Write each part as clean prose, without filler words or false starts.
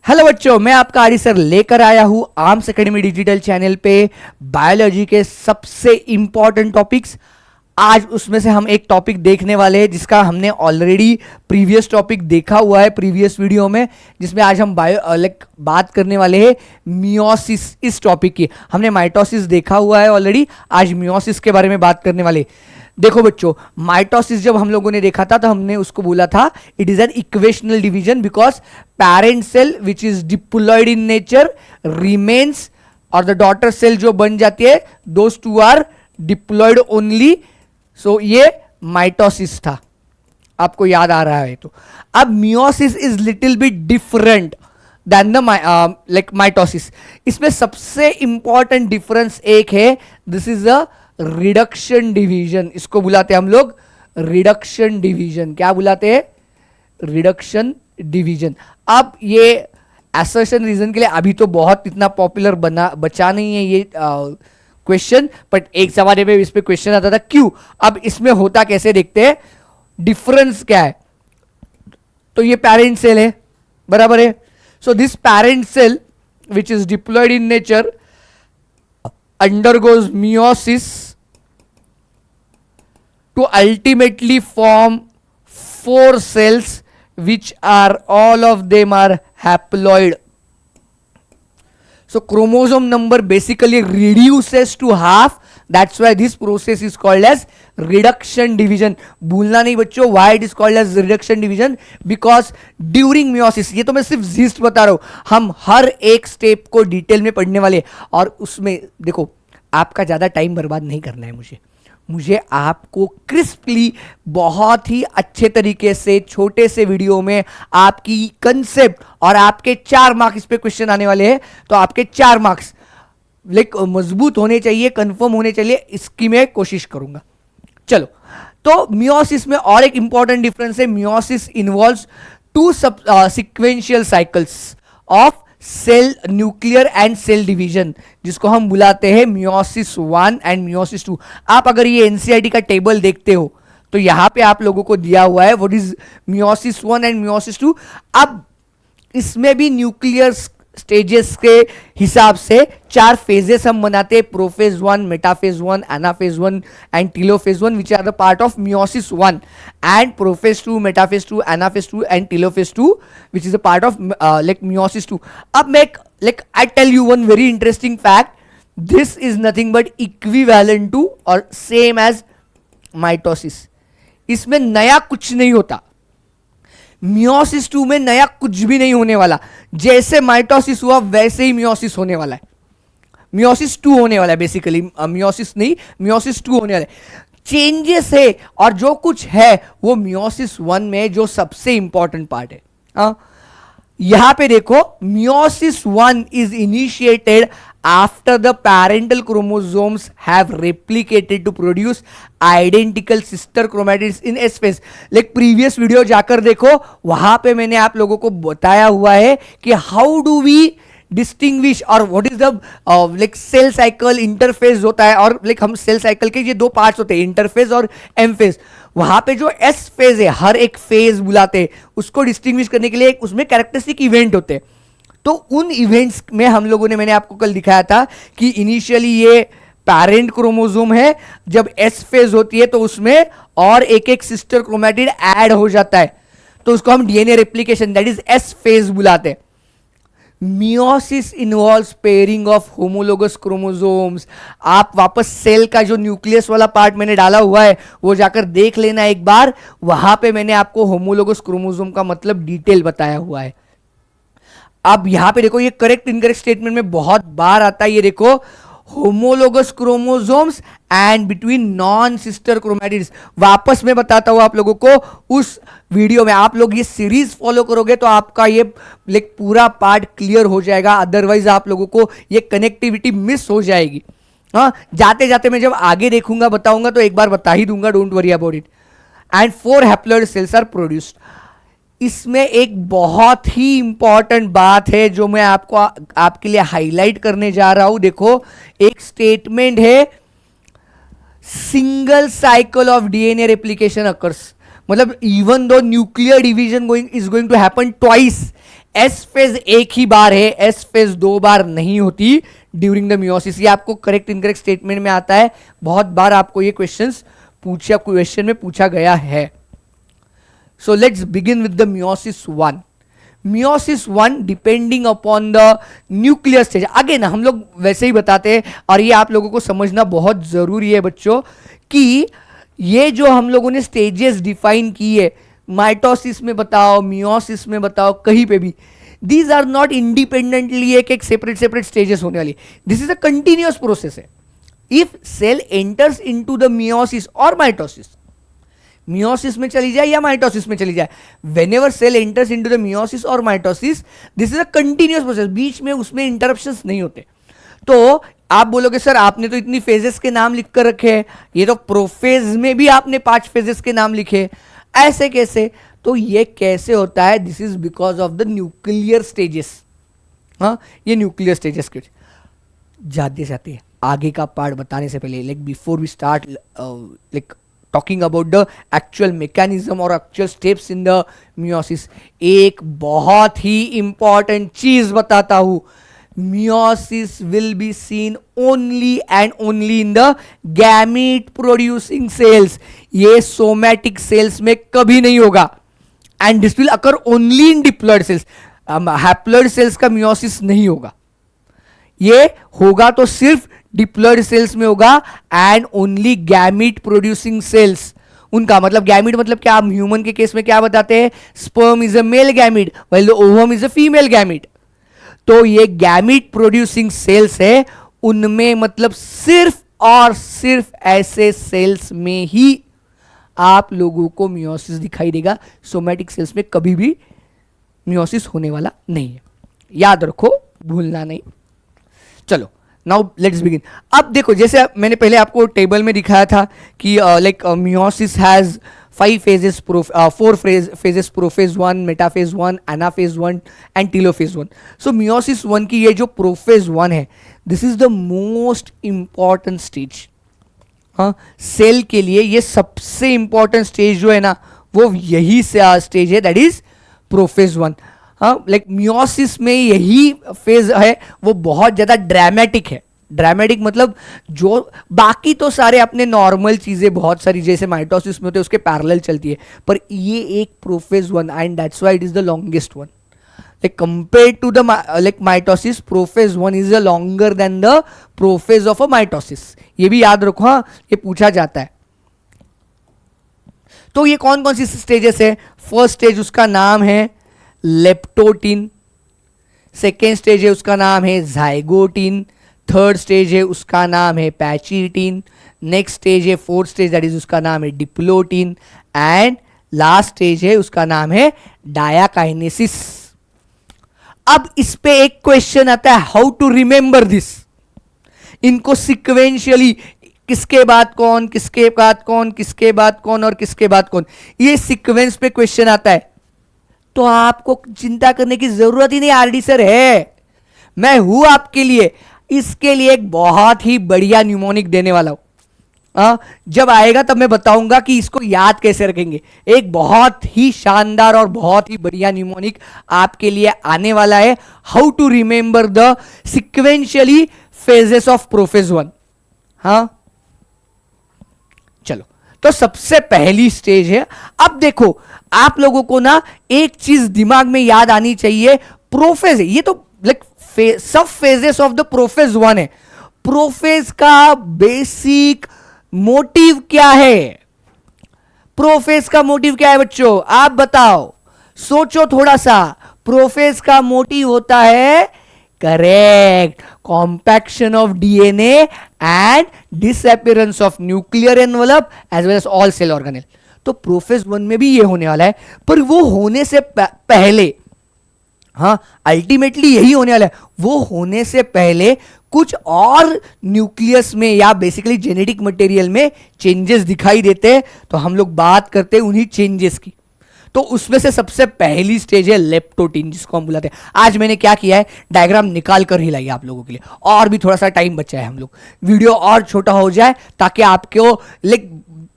Hello बच्चों, मैं आपका आरी सर लेकर आया हूं आर्म्स एकेडमी डिजिटल चैनल पे बायोलॉजी के सबसे इंपॉर्टेंट टॉपिक्स। आज उसमें से हम एक टॉपिक देखने वाले हैं जिसका हमने ऑलरेडी प्रीवियस टॉपिक देखा हुआ है प्रीवियस वीडियो में, जिसमें आज हम बात करने वाले हैं मियोसिस। इस टॉपिक की हमने माइटोसिस देखा हुआ है ऑलरेडी, आज मियोसिस के बारे में बात करने वाले। देखो बच्चों, माइटोसिस जब हम लोगों ने देखा था तो हमने उसको बोला था it is an equational division because parent cell which is diploid in nature remains, और द डॉटर सेल जो बन जाती है those two are diploid only. So ये माइटोसिस था, आपको याद आ रहा है तो। अब meiosis is little bit different than the mitosis. इसमें सबसे इंपॉर्टेंट डिफरेंस एक है, this is a reduction division. इसको बुलाते हैं हम लोग रिडक्शन डिवीजन। क्या बुलाते हैं? Reduction division. अब ये असर्शन रीजन के लिए अभी तो बहुत इतना पॉपुलर बचा नहीं है ये क्वेश्चन, बट एक जमाने में इस पे क्वेश्चन आता था क्यों। अब इसमें होता कैसे देखते हैं, डिफरेंस क्या है। तो ये पेरेंट सेल है, बराबर है। So this parent cell which is diploid in nature undergoes meiosis to ultimately form 4 cells which are all of them are haploid. So chromosome number basically reduces to half. That's why this process is called as reduction division. भूलना नहीं बच्चों, why it is called as reduction division? Because during meiosis, ये तो मैं सिर्फ gist बता रहा हूं, हम हर एक स्टेप को डिटेल में पढ़ने वाले। और उसमें देखो, आपका ज़्यादा टाइम बर्बाद नहीं करना है मुझे आपको क्रिस्पली बहुत ही अच्छे तरीके से छोटे से वीडियो में आपकी कंसेप्ट और आपके 4 मार्क्स इस पे क्वेश्चन आने वाले हैं, तो आपके 4 मार्क्स मजबूत होने चाहिए, कंफर्म होने चाहिए, इसकी मैं कोशिश करूंगा। चलो, तो मियोसिस में और एक इंपॉर्टेंट डिफरेंस है, meiosis involves 2 sequential cycles of cell nuclear and cell division, जिसको हम बुलाते हैं मियोसिस 1 एंड मियोसिस 2। आप अगर ये एनसीईआरटी का टेबल देखते हो तो यहां पे आप लोगों को दिया हुआ है what is meiosis 1 and meiosis 2। अब इसमें भी न्यूक्लियर स्टेजेस के हिसाब से 4 फेजेस हम बनाते हैं, prophase 1, metaphase 1, anaphase 1 and telophase 1 which are the part of meiosis 1, and prophase 2, metaphase 2, anaphase 2 and telophase 2 which is the part of meiosis 2। अब मैं I tell you one very interesting fact, this is nothing but equivalent to और same as mitosis. इसमें नया कुछ नहीं होता, meiosis 2 में नया कुछ भी नहीं होने वाला। जैसे माइटोसिस हुआ वैसे ही मियोसिस होने वाला है, मियोसिस 2 होने वाला है बेसिकली, मियोसिस नहीं, मियोसिस 2 होने वाला है। चेंजेस है और जो कुछ है वो मियोसिस 1 में जो सबसे इंपॉर्टेंट पार्ट है। यहां पे देखो, meiosis 1 is initiated after the parental chromosomes have replicated to produce identical sister chromatids in S phase। Previous video जाकर देखो, वहां पे मैंने आप लोगों को बताया हुआ है कि हाउ डू वी डिस्टिंग्विश और what is the cell cycle interphase होता है, और हम सेल साइकिल के ये 2 पार्ट्स होते हैं, इंटरफेज और एम फेज। वहां पे जो एस फेज है, हर एक फेज बुलाते हैं उसको डिस्टिंग्विश करने के लिए, उसमें कैरेक्टरिस्टिक इवेंट होते हैं। तो उन इवेंट्स में हम लोगों ने, मैंने आपको कल दिखाया था कि इनिशियली ये पैरेंट क्रोमोसोम है, जब एस फेज होती है तो उसमें और एक एक सिस्टर क्रोमैटिड ऐड हो जाता है, तो उसको हम DNA replication that is S phase बुलाते हैं। Meiosis involves pairing of homologous chromosomes. आप वापस सेल का जो न्यूक्लियस वाला पार्ट मैंने डाला हुआ है वो जाकर देख लेना एक बार, वहां पे मैंने आपको होमोलोगस क्रोमोसोम का मतलब डिटेल बताया हुआ है। अब यहां पे देखो, ये करेक्ट इनकरेक्ट स्टेटमेंट में बहुत बार आता है, ये देखो homologous chromosomes and between non sister chromatids. वापस मैं बताता हूं आप लोगों को, उस वीडियो में आप लोग ये सीरीज फॉलो करोगे तो आपका ये पूरा पार्ट क्लियर हो जाएगा, अदरवाइज आप लोगों को ये कनेक्टिविटी मिस हो जाएगी। हाँ, जाते जाते मैं जब आगे देखूंगा बताऊंगा तो एक बार बता ही दूंगा, don't worry about it. And 4 haploid cells are produced. इसमें एक बहुत ही इंपॉर्टेंट बात है जो मैं आपको आपके लिए हाईलाइट करने जा रहा हूं। देखो, एक स्टेटमेंट है, single cycle of DNA replication occurs. मतलब इवन दो nuclear division is going to happen twice, S phase एक ही बार है, एस फेज 2 बार नहीं होती ड्यूरिंग द मियोसिस। ये आपको करेक्ट इनकरेक्ट स्टेटमेंट में आता है, बहुत बार आपको ये क्वेश्चन में पूछा गया है। So let's begin with the meiosis 1। Meiosis 1 depending upon the nuclear stage. आगे ना हम लोग वैसे ही बताते हैं, और ये आप लोगों को समझना बहुत जरूरी है बच्चों कि ये जो हम लोगों ने स्टेजेस डिफाइन की है, माइटोसिस में बताओ, मियोसिस में बताओ, कहीं पे भी, दीज आर नॉट इंडिपेंडेंटली एक सेपरेट स्टेजेस होने वाली। This is a continuous process है। If cell enters into the meiosis और माइटोसिस, मियोसिस में चली जाए या माइटोसिस में चली जाए, whenever cell enters into the meiosis और mitosis, this is a continuous process, बीच में उसमें इंटरप्शंस नहीं होते। तो आप बोलोगे सर आपने तो इतनी फेजेस के नाम लिख कर रखे हैं, ये तो प्रोफेज में भी आपने 5 फेजेस के नाम लिखे, ऐसे कैसे? तो ये कैसे होता है? This is because of the nuclear stages. हाँ, ये न्यूक्लियर स्टेजेस के जाते आगे का पार्ट बताने से पहले, like before we start like talking about the actual mechanism और actual steps in the meiosis, एक बहुत ही इंपॉर्टेंट चीज बताता हूं। Meiosis will be seen only and only in the gamete producing cells. ये सोमैटिक सेल्स में कभी नहीं होगा, and this will occur only in diploid cells. Haploid cells का मियोसिस नहीं होगा, ये होगा तो सिर्फ डिप्लॉयड सेल्स में होगा, and only gamete producing sales. उनका मतलब गैमीट मतलब क्या, हम ह्यूमन के केस में क्या बताते हैं? Sperm is a male gamete while the ovum is a female gamete. तो ये गैमीट प्रोड्यूसिंग सेल्स है, उनमें मतलब सिर्फ और सिर्फ ऐसे सेल्स में ही आप लोगों को मियोसिस दिखाई देगा। सोमैटिक सेल्स में कभी भी मियोसिस होने वाला नहीं है, याद रखो, भूलना नहीं। चलो नाउ लेट्स बिगिन। अब देखो, जैसे मैंने पहले आपको टेबल में दिखाया था कि like meiosis has 5 phases, 4 phases, prophase 1, metaphase 1, anaphase 1 and telophase 1। So meiosis 1 की ये जो प्रोफेज 1 है, this is the most important stage. हाँ, सेल के लिए ये सबसे इंपॉर्टेंट स्टेज जो है ना, वो यही स्टेज है, दैट इज प्रोफेज 1। हाँ, लाइक मियोसिस में यही फेज है, वो बहुत ज्यादा ड्रामेटिक है। ड्रामेटिक मतलब जो बाकी तो सारे अपने नॉर्मल चीजें बहुत सारी जैसे माइटोसिस में होते हैं उसके पैरेलल चलती है, पर ये एक prophase 1 and that's why it is the longest one. Like compared to the like mitosis, prophase 1 is longer than the prophase of a mitosis. ये भी याद रखो, हाँ, ये पूछा जाता है। तो ये कौन कौन सी स्टेजेस है? फर्स्ट स्टेज उसका नाम है लेप्टोटिन, सेकेंड स्टेज है उसका नाम है जाइगोटिन, थर्ड स्टेज है उसका नाम है पैचिटिन, नेक्स्ट स्टेज है फोर्थ स्टेज दैट इज उसका नाम है डिप्लोटिन, एंड लास्ट स्टेज है उसका नाम है डायाकाइनेसिस। अब इस पे एक क्वेश्चन आता है, हाउ टू रिमेंबर दिस, इनको सिक्वेंशियली, किसके बाद कौन, किसके बाद कौन, किसके बाद कौन और किसके बाद कौन, ये सीक्वेंस पे क्वेश्चन आता है। तो आपको चिंता करने की जरूरत ही नहीं, आरडी सर है, मैं हूं आपके लिए। इसके लिए एक बहुत ही बढ़िया न्यूमोनिक देने वाला हूं, जब आएगा तब मैं बताऊंगा कि इसको याद कैसे रखेंगे। एक बहुत ही शानदार और बहुत ही बढ़िया न्यूमोनिक आपके लिए आने वाला है, how to remember the sequentially phases of prophase 1। हाँ, चलो, तो सबसे पहली स्टेज है। अब देखो, आप लोगों को ना एक चीज दिमाग में याद आनी चाहिए, प्रोफेज है, ये तो लाइक सब फेजेस ऑफ द प्रोफेज 1 है। प्रोफेज का बेसिक मोटिव क्या है? प्रोफेज का मोटिव क्या है बच्चों, आप बताओ, सोचो थोड़ा सा। प्रोफेज का मोटिव होता है, correct, compaction of DNA and disappearance of nuclear envelope as well as all cell organelle. तो प्रोफेज 1 में भी ये होने वाला है, पर वो होने से पहले, हाँ, अल्टीमेटली यही होने वाला है, वो होने से पहले कुछ और न्यूक्लियस में या बेसिकली जेनेटिक मटेरियल में चेंजेस दिखाई देते हैं, तो हम लोग बात करते हैं उन्हीं चेंजेस की। तो उसमें से सबसे पहली स्टेज है लेप्टोटिन, जिसको हम बुलाते हैं। आज मैंने क्या किया है, डायग्राम निकाल कर ही लाई आप लोगों के लिए, और भी थोड़ा सा टाइम बचा है, हम लोग वीडियो और छोटा हो जाए ताकि आपको लाइक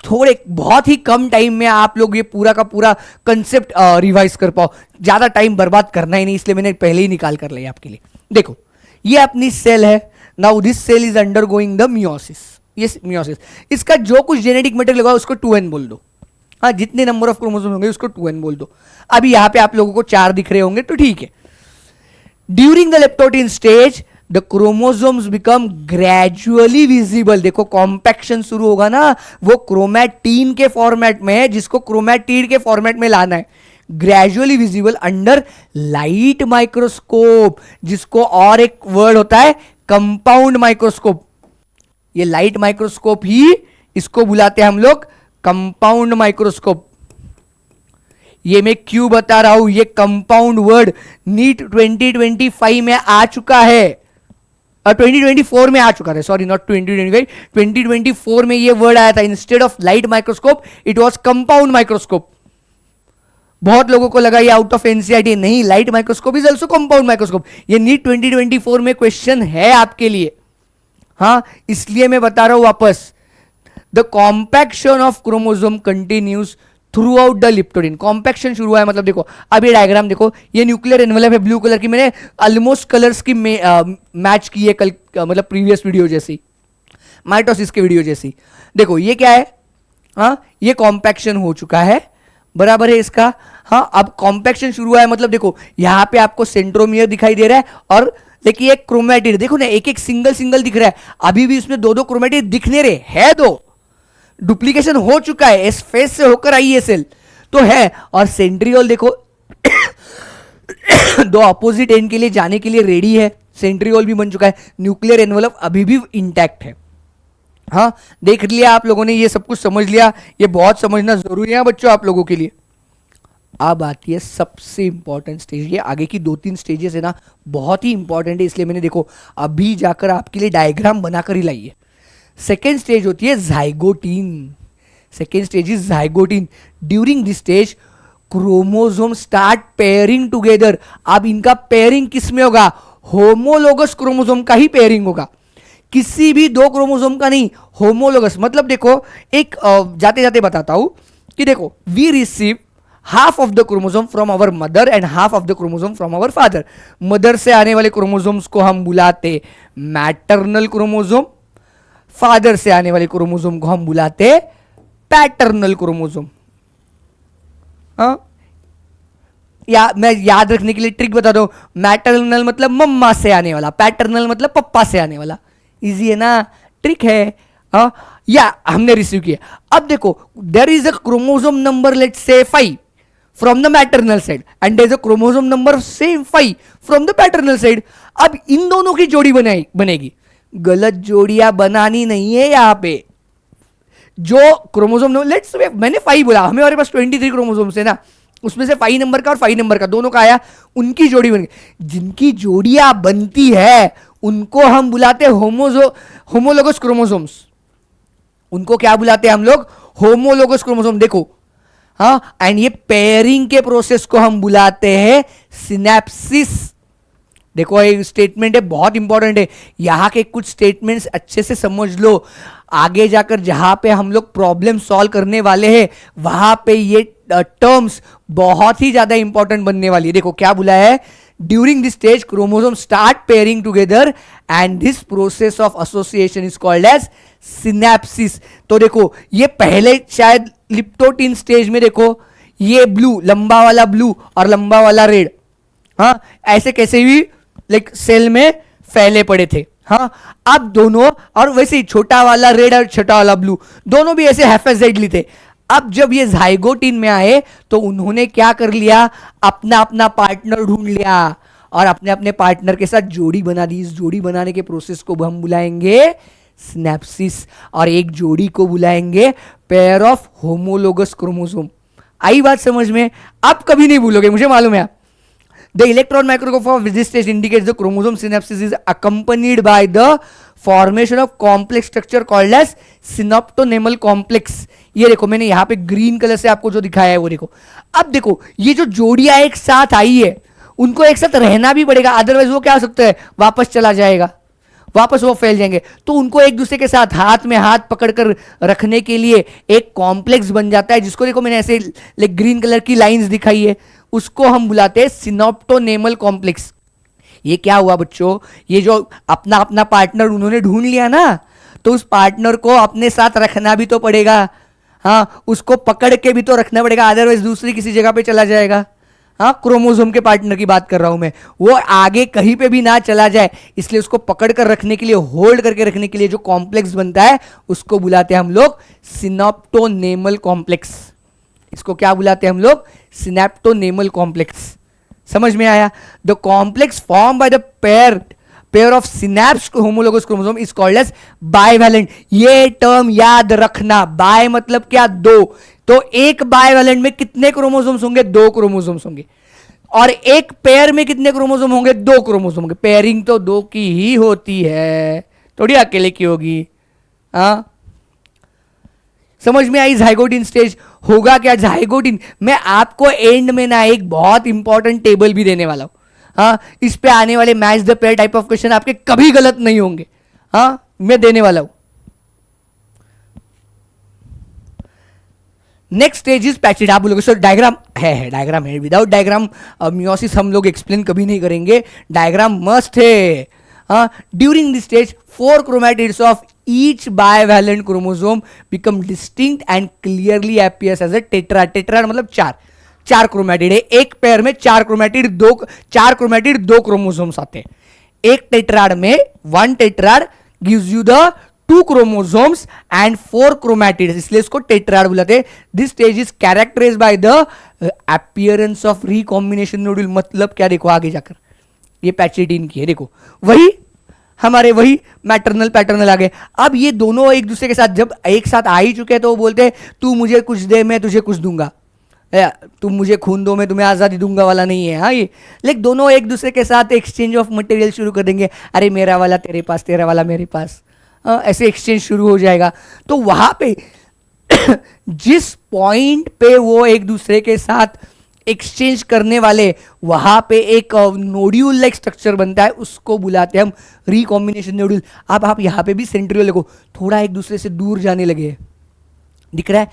थोड़े बहुत ही कम टाइम में आप लोग ये पूरा का पूरा कंसेप्ट रिवाइज कर पाओ, ज्यादा टाइम बर्बाद करना ही नहीं, इसलिए मैंने पहले ही निकाल कर लिया आपके लिए। देखो ये अपनी सेल है, now this cell is undergoing the meiosis, ये मियोसिस, इसका जो कुछ जेनेटिक मटेरियल लगा उसको 2n बोल दो, हाँ जितने नंबर ऑफ क्रोमोसोम होंगे उसको 2n बोल दो। अभी यहां पे आप लोगों को 4 दिख रहे होंगे तो ठीक है। During the leptotene stage the chromosomes become gradually visible, देखो कॉम्पैक्शन शुरू होगा ना, वो क्रोमैटिन के फॉर्मेट में है जिसको क्रोमैटिड के फॉर्मेट में लाना है, gradually visible under light microscope, जिसको और एक वर्ड होता है कंपाउंड माइक्रोस्कोप, ये लाइट माइक्रोस्कोप ही इसको बुलाते हैं हम लोग कंपाउंड माइक्रोस्कोप। ये मैं क्यों बता रहा हूं, ये कंपाउंड वर्ड नीट 2025 में आ चुका है, 2024 में आ चुका है, सॉरी नॉट 2025, 2024 में ये वर्ड आया था, instead of light microscope it was compound microscope. बहुत लोगों को लगा ये आउट ऑफ एनसीईआरटी, नहीं, light microscope is also compound microscope, ये नीट 2024 में क्वेश्चन है आपके लिए, हाँ इसलिए मैं बता रहा हूं वापस। The compaction of chromosome continues throughout the leptotene, compaction शुरू हुआ है, मतलब देखो अब ये डायग्राम देखो, ये न्यूक्लियर एनवेलप है ब्लू कलर की, मैंने ऑलमोस्ट कलर्स की मैच की है कल, मतलब प्रीवियस वीडियो जैसी, माइटोसिस के वीडियो जैसी। देखो ये क्या है, हाँ ये कॉम्पैक्शन हो चुका है, बराबर है इसका, हाँ अब कॉम्पैक्शन शुरू हुआ है, मतलब देखो यहां पे आपको सेंट्रोमियर दिखाई दे रहा है, और देखिए एक क्रोमैटिड, देखो ना एक एक सिंगल सिंगल दिख रहा है, अभी भी इसमें 2-2 क्रोमैटिड दिखने रहे है, दो डुप्लीकेशन हो चुका है, इस फेस से होकर आई है सेल तो है, और सेंट्रियोल देखो दो अपोजिट एंड के लिए जाने के लिए रेडी है, सेंट्रियोल भी बन चुका है, न्यूक्लियर एनवेलप अभी भी इंटैक्ट है। हाँ देख लिया आप लोगों ने, ये सब कुछ समझ लिया, ये बहुत समझना जरूरी है बच्चों आप लोगों के लिए। अब आती है सबसे इंपॉर्टेंट स्टेज, ये आगे की 2-3 स्टेजेस है ना बहुत ही इंपॉर्टेंट है, इसलिए मैंने देखो अभी जाकर आपके लिए डायग्राम बनाकर ही लाई है। सेकेंड स्टेज होती है zygotene, second stage is zygotene. During this stage chromosome start pairing together, अब इनका पेयरिंग किस में होगा, होमोलोगस क्रोमोसोम का ही पेयरिंग होगा, किसी भी 2 क्रोमोसोम का नहीं, होमोलोगस। मतलब देखो एक जाते जाते बताता हूं कि देखो we receive half of the chromosome from our mother and half of the chromosome from our father. Mother से आने वाले क्रोमोसोम्स को हम बुलाते मैटरनल क्रोमोसोम, फादर से आने वाले क्रोमोसोम को हम बुलाते पैटर्नल क्रोमोसोम। या मैं याद रखने के लिए ट्रिक बता दो, मैटरनल मतलब मम्मा से आने वाला, पैटर्नल मतलब पप्पा से आने वाला, इजी है ना, ट्रिक है। या हमने रिसीव किया, अब देखो there is a chromosome number let's say 5 from the maternal side and there is a chromosome number same 5 from the paternal side. अब इन दोनों की जोड़ी बनेगी, गलत जोड़ियां बनानी नहीं है यहां पे। जो क्रोमोसोम नंबर लेट्स मैंने 5 बोला, हमारे पास 23 क्रोमोसोम्स है ना, उसमें से 5 नंबर का और 5 नंबर का दोनों का आया, उनकी जोड़ी बन गई। जिनकी जोड़ियां बनती है उनको हम बुलाते हैं होमोलोगस क्रोमोसोम्स, उनको क्या बुलाते हैं हम लोग, होमोलोगस क्रोमोसोम। देखो हाँ, एंड ये पेयरिंग के प्रोसेस को हम बुलाते हैं सिनेप्सिस। देखो ये स्टेटमेंट है बहुत इंपॉर्टेंट है, यहां के कुछ स्टेटमेंट्स अच्छे से समझ लो, आगे जाकर जहां पे हम लोग प्रॉब्लम सॉल्व करने वाले हैं वहां पे ये टर्म्स बहुत ही ज्यादा इंपॉर्टेंट बनने वाली है। देखो क्या बुला है, during this stage chromosome start pairing together and this process of association is called as synapsis. तो देखो ये पहले शायद लिप्टोटिन स्टेज में देखो ये ब्लू, लंबा वाला ब्लू और लंबा वाला रेड, हाँ ऐसे कैसे भी लाइक सेल में फैले पड़े थे। हाँ अब दोनों, और वैसे ही छोटा वाला रेड और छोटा वाला ब्लू दोनों भी ऐसे हेफेजेडली थे। अब जब ये जाइगोटिन में आए तो उन्होंने क्या कर लिया, अपना अपना पार्टनर ढूंढ लिया और अपने अपने पार्टनर के साथ जोड़ी बना दी। इस जोड़ी बनाने के प्रोसेस को हम बुलाएंगे सिनेप्सिस, और एक जोड़ी को बुलाएंगे पेयर ऑफ होमोलोगस क्रोमोसोम। आई बात समझ में, आप कभी नहीं भूलोगे, मुझे मालूम है। The electron microscope of this stage indicates the chromosome synapsis is accompanied by the formation of complex structure called as synaptonemal complex। ये देखो मैंने यहाँ पे ग्रीन कलर से आपको जो दिखाया है वो देखो। अब देखो ये जो जोड़ियां एक साथ आई है उनको एक साथ रहना भी पड़ेगा, अदरवाइज वो क्या हो सकता है, वापस चला जाएगा। वापस वो फैल जाएंगे। तो उनको एक दूसरे के साथ हाथ में हाथ पकड़कर रखने के लिए एक कॉम्प्लेक्स बन जाता है, जिसको देखो मैंने ऐसे ग्रीन कलर की लाइंस दिखाई है, उसको हम बुलाते हैं सिनॉप्टोनेमल कॉम्प्लेक्स। ये क्या हुआ बच्चों, ये जो अपना अपना पार्टनर उन्होंने ढूंढ लिया ना, तो उस पार्टनर को अपने साथ रखना भी तो पड़ेगा। हाँ, उसको पकड़ के भी तो रखना पड़ेगा, अदरवाइज दूसरी किसी जगह पे चला जाएगा। हाँ, क्रोमोसोम के पार्टनर की बात कर रहा हूं मैं, वो आगे कहीं पे भी ना चला जाए, इसलिए उसको पकड़ कर रखने के लिए, होल्ड करके रखने के लिए जो कॉम्प्लेक्स बनता है उसको बुलाते हैं हम लोग सिनॉप्टोनेमल कॉम्प्लेक्स। इसको क्या बुलाते हैं हम लोग, सिनैप्टोनेमल कॉम्प्लेक्स। समझ में आया? The complex form by the pair of synapse homologous chromosome is called as bivalent. ये टर्म याद रखना, बाय मतलब क्या, दो। तो एक बाइवैलेंट में कितने क्रोमोसोम्स होंगे, दो क्रोमोसोम्स होंगे। और एक पेयर में कितने क्रोमोसोम होंगे, दो क्रोमोसोम होंगे। पेयरिंग तो दो की ही होती है, थोड़ी अकेले की होगी। हाँ, समझ में आई? जाइगोटिन स्टेज होगा क्या, जाइगोटिन मैं आपको एंड में ना एक बहुत इंपॉर्टेंट टेबल भी देने वाला हूं। हाँ, इस पे आने वाले match the pair type of question आपके कभी गलत नहीं होंगे। हाँ, मैं देने वाला हूं। Next stage is pachytene. आप बोलोगे सर डायग्राम है, डायग्राम है, विदाउट डायग्राम मियोसिस हम लोग एक्सप्लेन कभी नहीं करेंगे, डायग्राम मस्ट है। During this stage 4 chromatids of each bivalent chromosome become distinct and clearly appears as a tetrad। tetrad मतलब चार क्रोमैटिड है, एक पेयर में चार क्रोमैटिड, दो क्रोमोसोम्स आते हैं एक टेट्राड में। 1 tetrad gives you the 2 chromosomes and 4 chromatids, इसलिए इसको टेट्राड बुलाते हैं। This stage is characterized by the appearance of recombination nodule. मतलब क्या, देखो आगे जाकर ये पैचिटिन की है, देखो वही हमारे वही मैटरनल पैटर्नल आ गए। अब ये दोनों एक दूसरे के साथ जब एक साथ आ ही चुके हैं तो वो बोलते हैं तू मुझे कुछ दे मैं तुझे कुछ दूंगा, तुम मुझे खून दो मैं तुम्हें आज़ादी दूंगा वाला नहीं है। हाँ, ये लेकिन दोनों एक दूसरे के साथ एक्सचेंज ऑफ मटेरियल शुरू कर देंगे। अरे मेरा वाला तेरे पास, तेरा वाला मेरे पास, ऐसे एक्सचेंज शुरू हो जाएगा। तो वहां पे जिस पॉइंट पे वो एक दूसरे के साथ एक्सचेंज करने वाले, वहां पे एक नोड्यूल लाइक स्ट्रक्चर बनता है, उसको बुलाते हैं हम रिकॉम्बिनेशन नोड्यूल। अब आप यहां पे भी सेंट्रियोल देखो, थोड़ा एक दूसरे से दूर जाने लगे, दिख रहा है?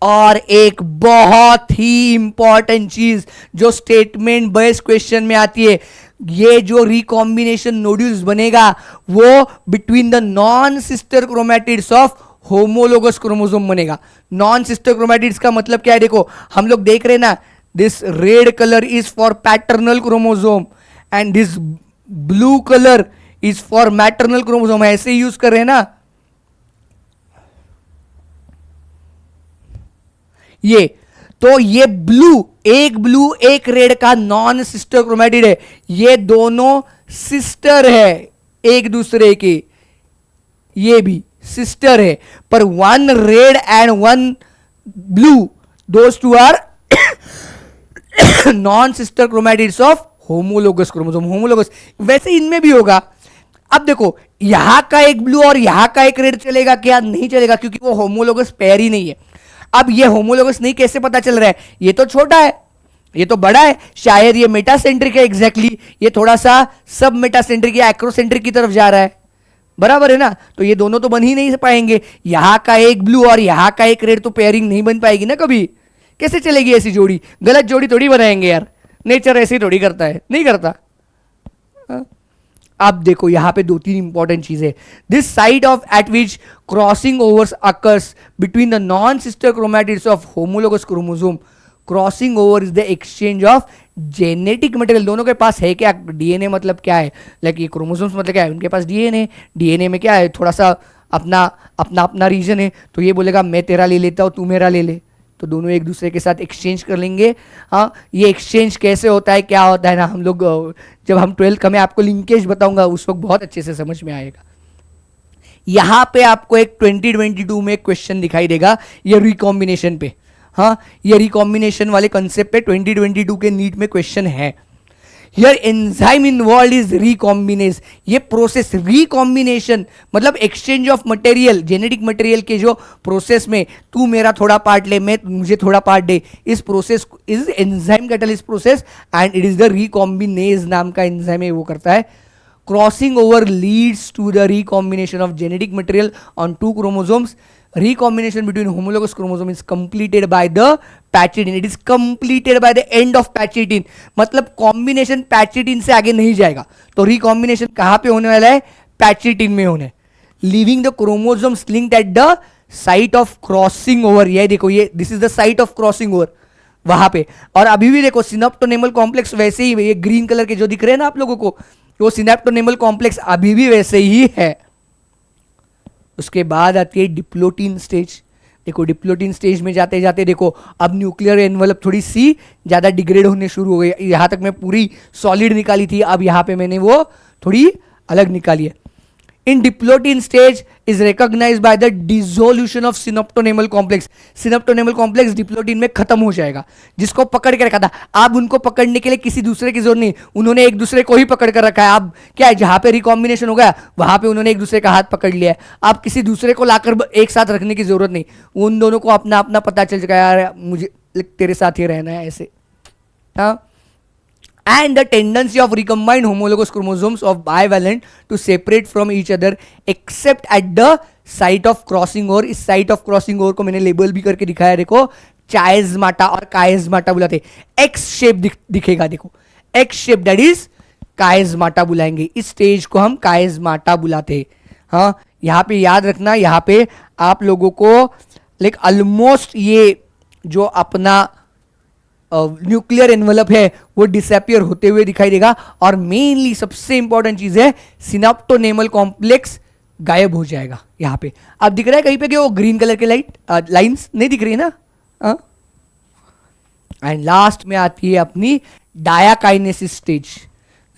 और एक बहुत ही इंपॉर्टेंट चीज जो स्टेटमेंट बेस्ड क्वेश्चन में आती है, ये जो रिकॉम्बिनेशन नोड्यूल्स बनेगा वो between the non sister chromatids of homologous chromosome बनेगा। नॉन सिस्टर क्रोमैटिड्स का मतलब क्या है, देखो हम लोग देख रहे हैं ना, this red colour is for paternal chromosome and this blue colour is for maternal chromosome, ऐसे यूज कर रहे हैं ना। ये तो ये ब्लू एक रेड का नॉन सिस्टर क्रोमैटिड है, ये दोनों सिस्टर है एक दूसरे के, ये भी सिस्टर है, पर 1 red and 1 blue, those two are non sister chromatids of homologous chromosome. Homologous वैसे इनमें भी होगा। अब देखो यहां का एक ब्लू और यहां का एक रेड चलेगा क्या, नहीं चलेगा, क्योंकि वो होमोलोगस पेयर ही नहीं है। अब ये होमोलोगस नहीं कैसे पता चल रहा है, ये तो छोटा है ये तो बड़ा है, शायद ये मेटासेंट्रिक है, एग्जैक्टली ये थोड़ा सा सब मेटासेंट्रिक या एक्रोसेंट्रिक की तरफ जा रहा है, बराबर है ना। तो ये दोनों तो बन ही नहीं पाएंगे, यहां का एक ब्लू और यहां का एक रेड तो पेयरिंग नहीं बन पाएगी ना कभी। कैसे चलेगी ऐसी जोड़ी, गलत जोड़ी थोड़ी बनाएंगे यार, नेचर ऐसे ही थोड़ी करता है, नहीं करता। अब देखो यहां पे 2-3 इंपॉर्टेंट चीजें, this site of eight which crossing overs occurs between the non sister chromatids of homologous chromosome, crossing over is the exchange of genetic material. दोनों के पास है क्या, डीएनए मतलब क्या है, लाइक ये क्रोमोसोम्स मतलब क्या है, उनके पास डीएनए, डीएनए में क्या है, थोड़ा सा अपना रीजन है, तो ये बोलेगा मैं तेरा ले लेता हूं तू मेरा ले ले, तो दोनों एक दूसरे के साथ एक्सचेंज कर लेंगे। हाँ, ये एक्सचेंज कैसे होता है क्या होता है ना, हम लोग जब हम 12th का मैं आपको लिंकेज बताऊंगा उस वक्त बहुत अच्छे से समझ में आएगा। यहां पे आपको एक 2022 में क्वेश्चन दिखाई देगा ये रिकॉम्बिनेशन पे। हाँ, ये रिकॉम्बिनेशन वाले कंसेप्ट पे 2022 के नीट में क्वेश्चन है। Here enzyme involve is recombinase. ये प्रोसेस रिकॉम्बिनेशन मतलब exchange of material, genetic material के जो प्रोसेस में तू मेरा थोड़ा पार्ट ले मैं मुझे थोड़ा पार्ट दे, इस process is enzyme catalyst process and it is the recombinase नाम का एंजाइम है वो करता है। Crossing over leads to the recombination of genetic material on two chromosomes. Recombination between homologous chromosome is completed by the patch18. It is completed by the end of patch18. मतलब combination patch18 से आगे नहीं जाएगा. तो recombination कहां पे होने वाला है? patch18 में होने. Leaving the chromosomes linked at the site of crossing over. ये देखो, ये this is the site of crossing over वहां पे. और अभी भी देखो सिनेप्टोनेमल कॉम्प्लेक्स वैसे ही, ये ग्रीन कलर के जो दिख रहे हैं ना आप लोगों को, वो सिनेप्टोनेमल कॉम्प्लेक्स अभी भी वैसे ही है. उसके बाद आती है डिप्लोटीन स्टेज. देखो डिप्लोटीन स्टेज में जाते जाते देखो अब न्यूक्लियर एनवलप थोड़ी सी ज़्यादा डिग्रेड होने शुरू हो गई. यहाँ तक मैं पूरी सॉलिड निकाली थी, अब यहाँ पे मैंने वो थोड़ी अलग निकाली है. In diplotene stage is recognized by the dissolution of synaptonemal complex. Synaptonemal complex diplotene में खत्म हो जाएगा. जिसको पकड़ के रखा था, अब उनको पकड़ने के लिए किसी दूसरे की जरूरत नहीं, उन्होंने एक दूसरे को ही पकड़ कर रखा है. अब क्या है, जहां पे रिकॉम्बिनेशन हो गया वहां पे उन्होंने एक दूसरे का हाथ पकड़ लिया है. अब किसी दूसरे को लाकर एक साथ रखने की जरूरत नहीं, उन दोनों को अपना अपना पता चल जाएगा, यार मुझे तेरे साथ ही रहना है ऐसे. हाँ. And the tendency of recombined homologous chromosomes of bivalent to separate from each other except at the site of crossing over. इस site of crossing over को मैंने लेबल भी करके दिखाया. देखो चाइज़माटा और काइज़माटा बुलाते. एक्स शेप दिखेगा, देखो एक्स शेप, दैट इज काइज़माटा बुलाएंगे. इस स्टेज को हम काइज़माटा बुलाते. हाँ, यहाँ पे याद रखना, यहाँ पे आप लोगों को लाइक ऑलमोस्ट ये जो अपना न्यूक्लियर एनवलप है वो डिसअपियर होते हुए दिखाई देगा. और मेनली सबसे इंपॉर्टेंट चीज है सिनेप्टोनेमल कॉम्प्लेक्स गायब हो जाएगा. यहाँ पे अब दिख रहा है कहीं पे कि वो ग्रीन कलर के लाइंस नहीं दिख रही है ना. एंड लास्ट में आती है अपनी डायाकाइनेसिस stage.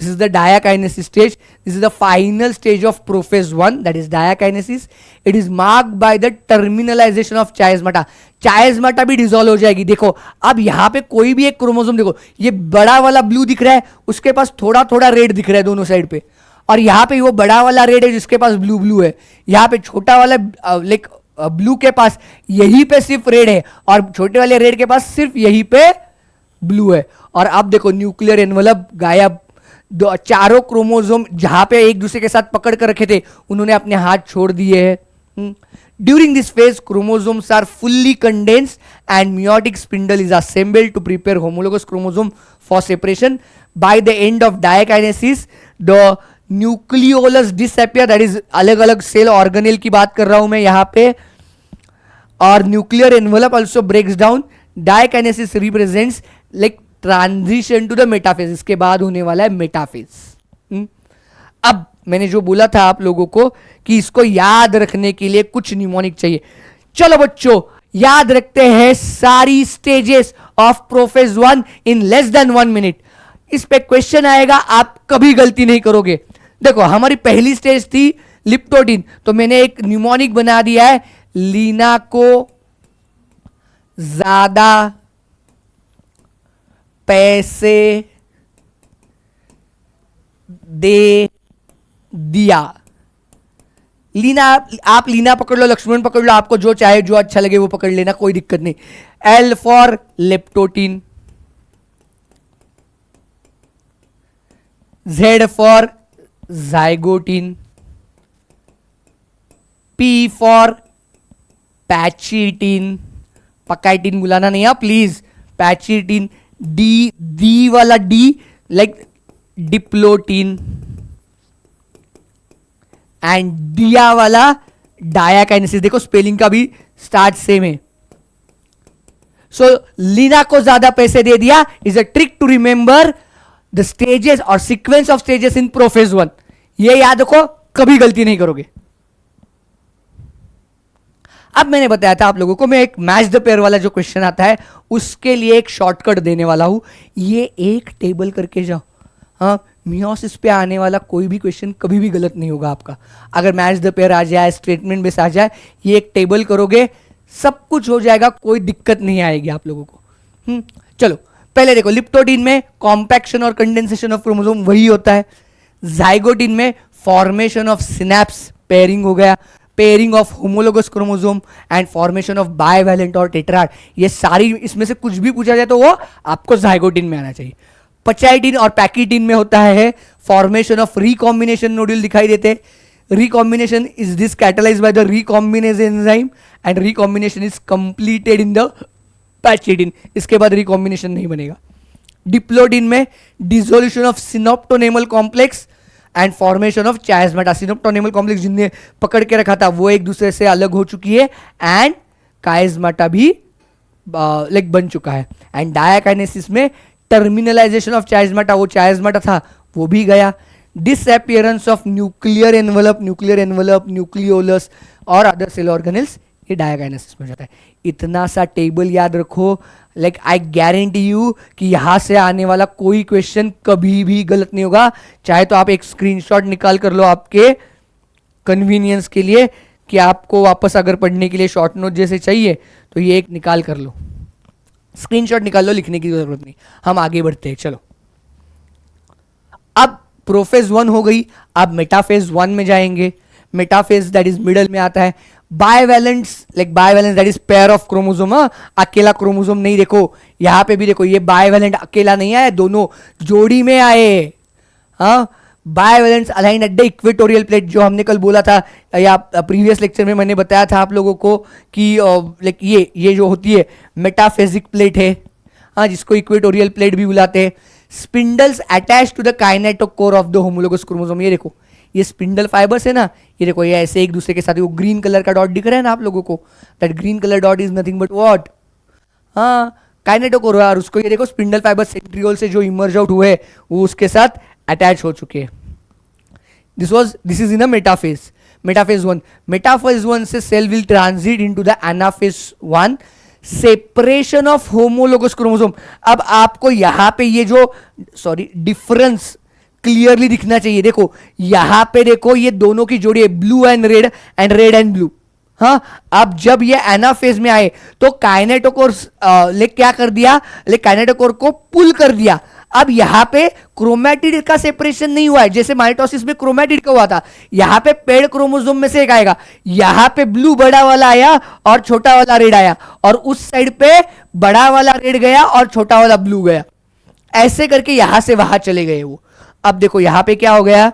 This is the diakinesis stage. This is the final stage of prophase 1, that is diakinesis. It is marked by the terminalization of chiasmata. chiasmata भी डिसॉल्व हो जाएगी. देखो अब यहाँ पे कोई भी एक क्रोमोसोम, देखो ये बड़ा वाला ब्लू दिख रहा है, उसके पास थोड़ा थोड़ा रेड दिख रहा है दोनों साइड पे, और यहाँ पे वो बड़ा वाला रेड है जिसके पास ब्लू ब्लू है. यहाँ पे छोटा वाला लाइक ब्लू के पास यहीं पे सिर्फ रेड है, और छोटे वाले रेड के पास सिर्फ यहीं पे ब्लू है. और अब देखो न्यूक्लियर एनवलप गायब. चारों क्रोमोसोम जहां पे एक दूसरे के साथ पकड़ कर रखे थे उन्होंने अपने हाथ छोड़ दिए हैं. During this phase chromosomes are fully condensed and meiotic spindle is assembled to prepare homologous chromosome for separation. By the end of diakinesis the nucleolus disappear, that is अलग अलग सेल ऑर्गेनेल की बात कर रहा हूं मैं यहाँ पे. और nuclear envelope also breaks down. Diakinesis represents like transition to the metaphase. इसके बाद होने वाला है मेटाफेज. अब मैंने जो बोला था आप लोगों को कि इसको याद रखने के लिए कुछ निमोनिक चाहिए. चलो बच्चों याद रखते हैं सारी stages of prophase 1 in less than 1 minute. इस पे क्वेश्चन आएगा, आप कभी गलती नहीं करोगे. देखो हमारी पहली स्टेज थी लिप्टोडिन, तो मैंने एक निमोनिक बना दिया है, लीना को ज्यादा पैसे दे दिया. लीना, आप लीना पकड़ लो, लक्ष्मण पकड़ लो, आपको जो चाहे जो अच्छा लगे वो पकड़ लेना, कोई दिक्कत नहीं. L for leptotene, Z for zygotene, P for pachytene, pachytene बुलाना नहीं है प्लीज, पैचीटीन. डी वाला D like diplotene, and dia वाला डायाकाइनेसिस. देखो स्पेलिंग का भी स्टार्ट सेम है. सो लीना को ज्यादा पैसे दे दिया is a trick to remember the stages और sequence of stages in prophase 1. ये याद रखो, कभी गलती नहीं करोगे. अब मैंने बताया था आप लोगों को, मैं एक मैच द पेयर वाला जो क्वेश्चन आता है उसके लिए एक शॉर्टकट देने वाला हूं. ये एक टेबल करके जाओ. हाँ, मियोसिस पे आने वाला कोई भी क्वेश्चन कभी भी गलत नहीं होगा आपका. अगर मैच द पेयर आ जाए, स्टेटमेंट बेस आ जाए, ये एक टेबल करोगे सब कुछ हो जाएगा, कोई दिक्कत नहीं आएगी आप लोगों को. चलो पहले देखो, लिप्टोडिन में कॉम्पैक्शन और कंडेंसेशन ऑफ क्रोमोसोम वही होता है. जाइगोटिन में फॉर्मेशन ऑफ सिनैप्स, पेयरिंग हो गया, pairing of homologous chromosome and formation of bivalent और टेट्राड. ये सारी, इसमें से कुछ भी पूछा जाए तो वो आपको जाइगोटिन में आना चाहिए. पचाइटिन और पैकिटिन में होता है फॉर्मेशन ऑफ रिकॉम्बिनेशन नोड्यूल दिखाई देते हैं. Recombination is this catalyzed by the recombinase enzyme and recombination is completed in the पैचिडिन. इसके बाद रिकॉम्बिनेशन नहीं बनेगा. डिप्लोडिन में dissolution of synaptonemal complex and formation of chiasmata. Synaptonemal complex जिनने पकड़ के रखा था वो एक दूसरे से अलग हो चुकी है एंड कायस्माटा भी लाइक बन चुका है. एंड डायाकाइनेसिस में टर्मिनलाइजेशन ऑफ चायस्माटा, वो चायस्माटा था वो भी गया. Disappearance of nuclear envelope, nucleolus और अदर सेल ऑर्गेनेल्स, ये डायाकाइनेसिस में जाता है. इतना सा टेबल याद रखो. लाइक आई गारंटी यू कि यहां से आने वाला कोई क्वेश्चन कभी भी गलत नहीं होगा. चाहे तो आप एक स्क्रीनशॉट निकाल कर लो आपके कन्वीनियंस के लिए, कि आपको वापस अगर पढ़ने के लिए शॉर्ट नोट जैसे चाहिए तो ये एक निकाल कर लो, स्क्रीनशॉट निकाल लो, लिखने की जरूरत नहीं. हम आगे बढ़ते हैं. चलो, अब प्रोफेज 1 हो गई. अब मेटाफेज 1 में जाएंगे. मेटाफेज दैट इज मिडल में आता है. Bivalents, like bivalents that is pair of chromosome. अकेला क्रोमोसोम नहीं. देखो यहां पे भी देखो, ये बायवैलेंट अकेला नहीं आया, दोनों जोड़ी में आए. हाँ, bivalents aligned at the equatorial plate, जो हमने कल बोला था या प्रीवियस लेक्चर में मैंने बताया था आप लोगों को कि लाइक ये जो होती है मेटाफेजिक प्लेट है, हाँ, जिसको इक्वेटोरियल प्लेट भी बुलाते हैं. Spindles attach to the kinetochore of the homologous chromosome. ये देखो, ये स्पिंडल फाइबर्स है ना, ये देखो, ये ऐसे एक दूसरे के साथ, वो ग्रीन कलर का डॉट दिख रहा है ना आप लोगों को, that green colour dot is nothing but what, हाँ, काइनेटोकोर. और उसको ये देखो, स्पिंडल फाइबर सेंट्रियोल से जो इमर्ज आउट हुए वो उसके साथ अटैच हो चुके हैं. This is in a metaphase. Metaphase 1. Metaphase 1 से cell will transit into the anaphase 1, separation of homologous chromosome. अब आपको यहां पे ये जो डिफरेंस क्लियरली दिखना चाहिए. देखो यहां पे देखो, ये दोनों की जोड़ी है, blue and red and blue. हाँ, अब जब ये एनाफेज में आए तो काइनेटोकोर ले क्या कर दिया, ले काइनेटोकोर को पुल कर दिया. अब यहां पे क्रोमैटिड का सेपरेशन नहीं हुआ है जैसे माइटोसिस में क्रोमैटिड का हुआ था. यहां पे पेड़ क्रोमोसोम में से एक आएगा. यहां पे ब्लू बड़ा वाला आया और छोटा वाला रेड आया, और उस साइड पे बड़ा वाला रेड गया और छोटा वाला ब्लू गया. ऐसे करके यहां से वहां चले गए वो. अब देखो यहां पे क्या हो गया,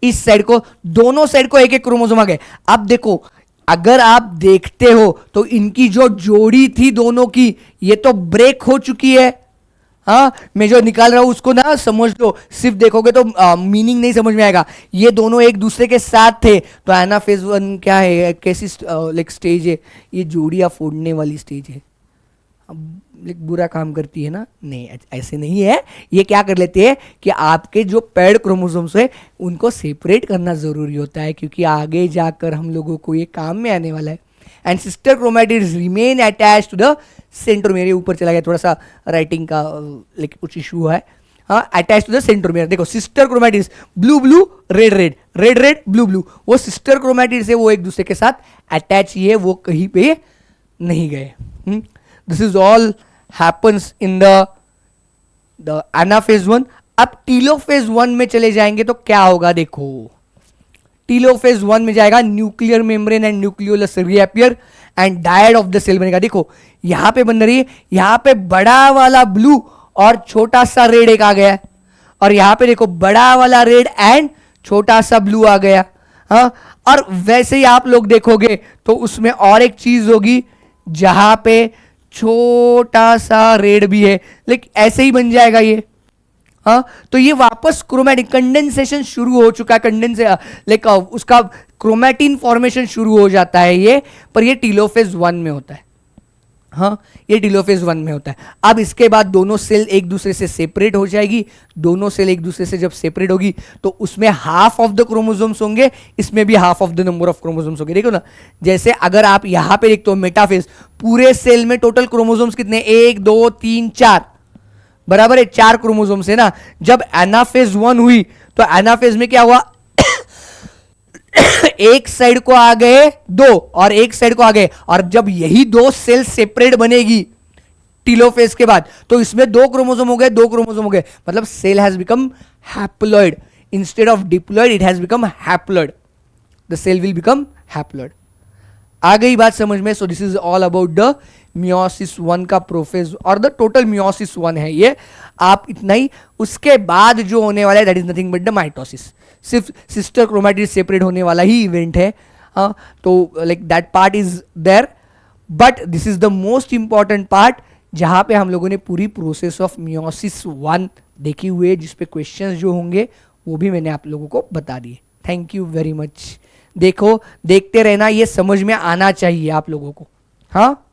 इस साइड को, दोनों साइड को एक एक क्रोमोसोम आ गए. अब देखो, अगर आप देखते हो तो इनकी जो जोड़ी थी दोनों की, ये तो ब्रेक हो चुकी है. हाँ, मैं जो निकाल रहा हूं उसको ना समझ लो, सिर्फ देखोगे तो मीनिंग नहीं समझ में आएगा. ये दोनों एक दूसरे के साथ थे. तो एनाफेज 1 क्या है, कैसी लाइक स्टेज है, ये जोड़ियां फोड़ने वाली स्टेज है. लाइक बुरा काम करती है ना, नहीं ऐसे नहीं है. ये क्या कर लेते हैं कि आपके जो पेड क्रोमोसोम्स है उनको सेपरेट करना जरूरी होता है, क्योंकि आगे जाकर हम लोगों को ये काम में आने वाला है. And sister chromatids remain attach to the centromere. ये ऊपर चला गया, थोड़ा सा राइटिंग का लाइक कुछ इशू है. हाँ, अटैच टू द सेंट्रोमियर. देखो sister chromatids, blue blue red red, red red blue blue, वो सिस्टर क्रोमैटिड्स है, वो एक दूसरे के साथ अटैच ही है, वो कहीं पे नहीं गए. This is all happens in the anaphase 1. अब टीलोफेज 1 में चले जाएंगे तो क्या होगा, देखो टीलोफेज 1 में जाएगा, nuclear membrane and nucleolus reappear and dyad of the cell बनेगा. देखो यहां पे बन रही है, यहां पे बड़ा वाला ब्लू और छोटा सा रेड एक आ गया, और यहां पे देखो बड़ा वाला रेड एंड छोटा सा ब्लू आ गया. हाँ, और वैसे ही आप लोग देखोगे तो उसमें और एक चीज होगी जहां पे छोटा सा रेड भी है, लेकिन ऐसे ही बन जाएगा ये. हाँ, तो ये वापस क्रोमैटिन कंडेंसेशन शुरू हो चुका है, लाइक उसका क्रोमैटिन फॉर्मेशन शुरू हो जाता है ये, पर ये टीलोफेज 1 में होता है. हाँ, ये टीलोफेज 1 में होता है. अब इसके बाद दोनों सेल एक दूसरे से सेपरेट हो जाएगी. दोनों सेल एक दूसरे से जब सेपरेट होगी तो उसमें हाफ ऑफ द क्रोमोसोम्स होंगे, इसमें भी half of the number of chromosomes होंगे. देखो ना, जैसे अगर आप यहां पे देखते हो मेटाफेज, पूरे सेल में टोटल क्रोमोसोम्स कितने, 1 2 3 4, बराबर है, 4 क्रोमोसोम्स है ना. जब एनाफेज 1 हुई तो एनाफेज में क्या हुआ, एक साइड को आ गए 2 और एक साइड को आ गए, और जब यही 2 सेल सेपरेट बनेगी टीलोफेज के बाद तो इसमें 2 क्रोमोसोम हो गए, 2 क्रोमोसोम हो गए, मतलब cell has become haploid instead of diploid, it has become haploid. The cell will become haploid. आ गई बात समझ में. So this is all about the meiosis 1 का प्रोफेज और द टोटल मियोसिस 1 है ये, आप इतना ही। उसके बाद जो होने वाला है that is nothing but the mitosis, सिर्फ सिस्टर क्रोमैटिड सेपरेट होने वाला ही इवेंट है। हाँ, तो like that part is there, but this is the most important part जहां पे हम लोगों ने पूरी प्रोसेस ऑफ मियोसिस 1 देखी हुई है, जिसपे क्वेश्चंस जो होंगे वो भी मैंने आप लोगों को बता दिए। Thank you very much. देखो, देखते रहना, ये समझ में आना चाहिए आप लोगों को। हाँ।